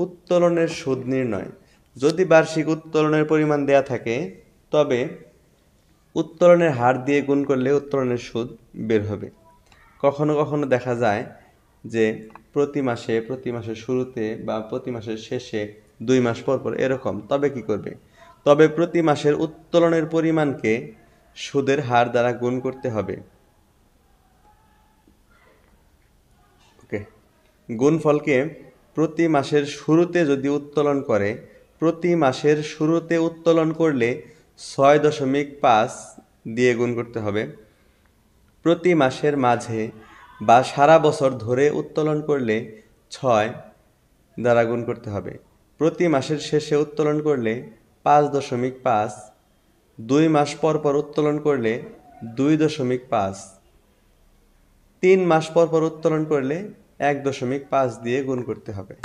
উত্তোলনের সুদ নির্ণয়। যদি বার্ষিক উত্তোলনের পরিমাণ দেয়া থাকে তবে উত্তোলনের হার দিয়ে গুণ করলে উত্তোলনের সুদ বের হবে। কখনো কখনো দেখা যায় যে প্রতি মাসের শুরুতে বা প্রতি মাসের শেষে 2 মাস পর পর এরকম, তবে কি করবে? তবে প্রতি মাসের উত্তোলনের পরিমাণকে সুদের হার দ্বারা গুণ করতে হবে। ওকে, গুণফলকে প্রতি মাসের শুরুতে যদি উত্তোলন করে, প্রতি মাসের শুরুতে উত্তোলন করলে 6.5 দিয়ে গুণ করতে হবে। প্রতি মাসের মাঝে বা সারা বছর ধরে উত্তোলন করলে 6 দ্বারা গুণ করতে হবে। প্রতি মাসের শেষে উত্তোলন করলে 5.5, 2 মাস পর পর উত্তোলন করলে 2.5, 3 মাস পর পর উত্তোলন করলে 1.5 দিয়ে গুণ করতে হবে।